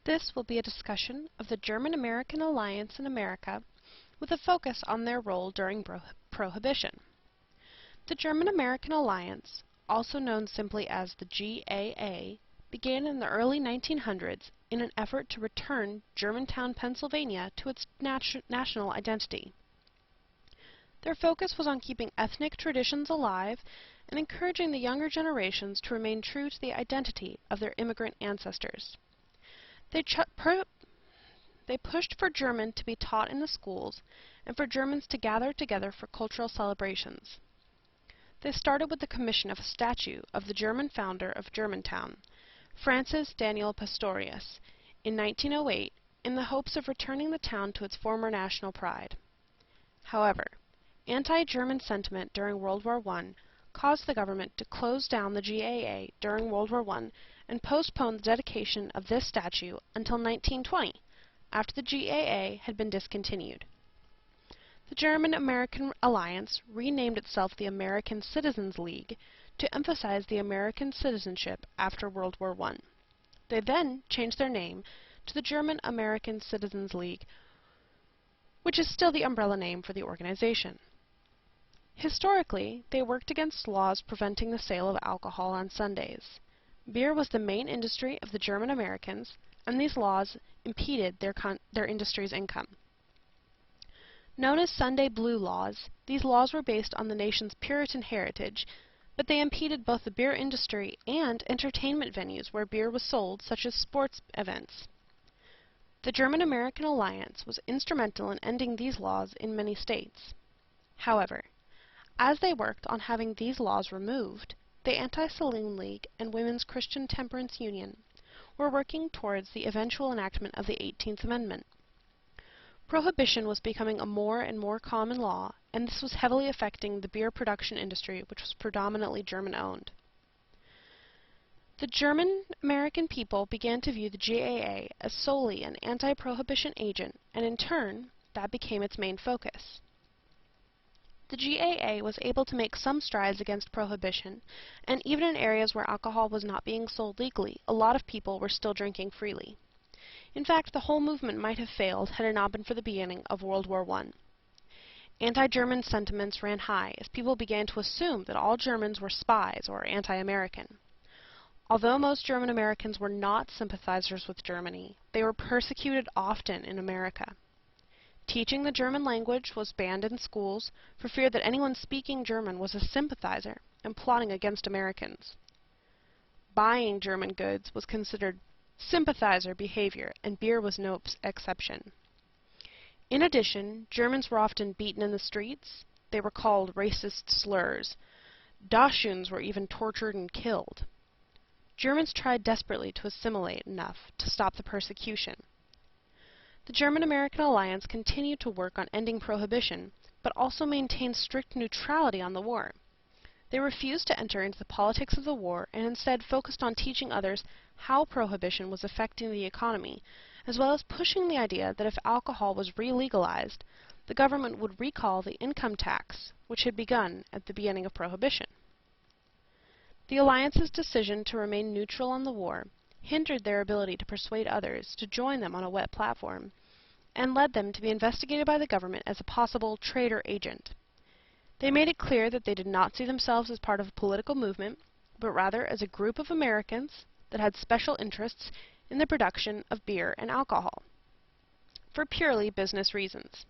This will be a discussion of the German-American alliance in America with a focus on their role during Prohibition. The German-American alliance, also known simply as the GAA, began in the early 1900s in an effort to return Germantown, Pennsylvania to its national identity. Their focus was on keeping ethnic traditions alive and encouraging the younger generations to remain true to the identity of their immigrant ancestors. They pushed for German to be taught in the schools and for Germans to gather together for cultural celebrations. They started with the commission of a statue of the German founder of Germantown, Francis Daniel Pastorius, in 1908 in the hopes of returning the town to its former national pride. However, anti-German sentiment during World War I caused the government to close down the GAA during World War I and postpone the dedication of this statue until 1920, after the GAA had been discontinued. The German-American Alliance renamed itself the American Citizens League to emphasize the American citizenship after World War I. They then changed their name to the German-American Citizens League, which is still the umbrella name for the organization. Historically, they worked against laws preventing the sale of alcohol on Sundays. Beer was the main industry of the German Americans, and these laws impeded their industry's income. Known as Sunday Blue Laws, these laws were based on the nation's Puritan heritage, but they impeded both the beer industry and entertainment venues where beer was sold, such as sports events. The German-American Alliance was instrumental in ending these laws in many states. However, as they worked on having these laws removed, the Anti-Saloon League and Women's Christian Temperance Union were working towards the eventual enactment of the 18th Amendment. Prohibition was becoming a more and more common law, and this was heavily affecting the beer production industry, which was predominantly German-owned. The German-American people began to view the GAA as solely an anti-prohibition agent, and in turn, that became its main focus. The GAA was able to make some strides against prohibition, and even in areas where alcohol was not being sold legally, a lot of people were still drinking freely. In fact, the whole movement might have failed had it not been for the beginning of World War I. Anti-German sentiments ran high as people began to assume that all Germans were spies or anti-American. Although most German Americans were not sympathizers with Germany, they were persecuted often in America. Teaching the German language was banned in schools for fear that anyone speaking German was a sympathizer and plotting against Americans. Buying German goods was considered sympathizer behavior, and beer was no exception. In addition, Germans were often beaten in the streets. They were called racist slurs. Dachshunds were even tortured and killed. Germans tried desperately to assimilate enough to stop the persecution. The German-American Alliance continued to work on ending prohibition, but also maintained strict neutrality on the war. They refused to enter into the politics of the war and instead focused on teaching others how prohibition was affecting the economy, as well as pushing the idea that if alcohol was re-legalized, the government would recall the income tax, which had begun at the beginning of prohibition. The Alliance's decision to remain neutral on the war hindered their ability to persuade others to join them on a wet platform, and led them to be investigated by the government as a possible traitor agent. They made it clear that they did not see themselves as part of a political movement, but rather as a group of Americans that had special interests in the production of beer and alcohol, for purely business reasons.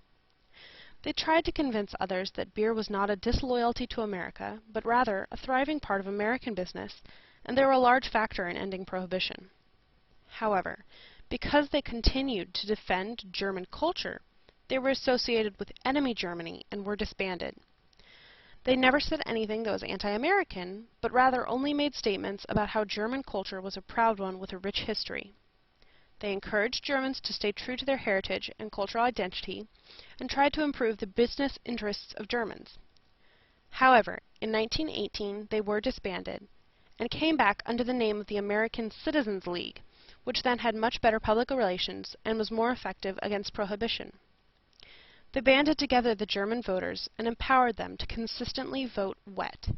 They tried to convince others that beer was not a disloyalty to America, but rather a thriving part of American business, and they were a large factor in ending prohibition. However, because they continued to defend German culture, they were associated with enemy Germany and were disbanded. They never said anything that was anti-American, but rather only made statements about how German culture was a proud one with a rich history. They encouraged Germans to stay true to their heritage and cultural identity, and tried to improve the business interests of Germans. However, in 1918 they were disbanded, and came back under the name of the American Citizens League, which then had much better public relations and was more effective against prohibition. They banded together the German voters and empowered them to consistently vote wet.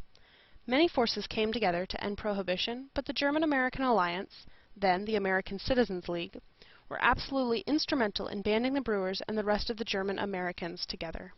Many forces came together to end prohibition, but the German-American Alliance, then the American Citizens League, were absolutely instrumental in banding the Brewers and the rest of the German Americans together.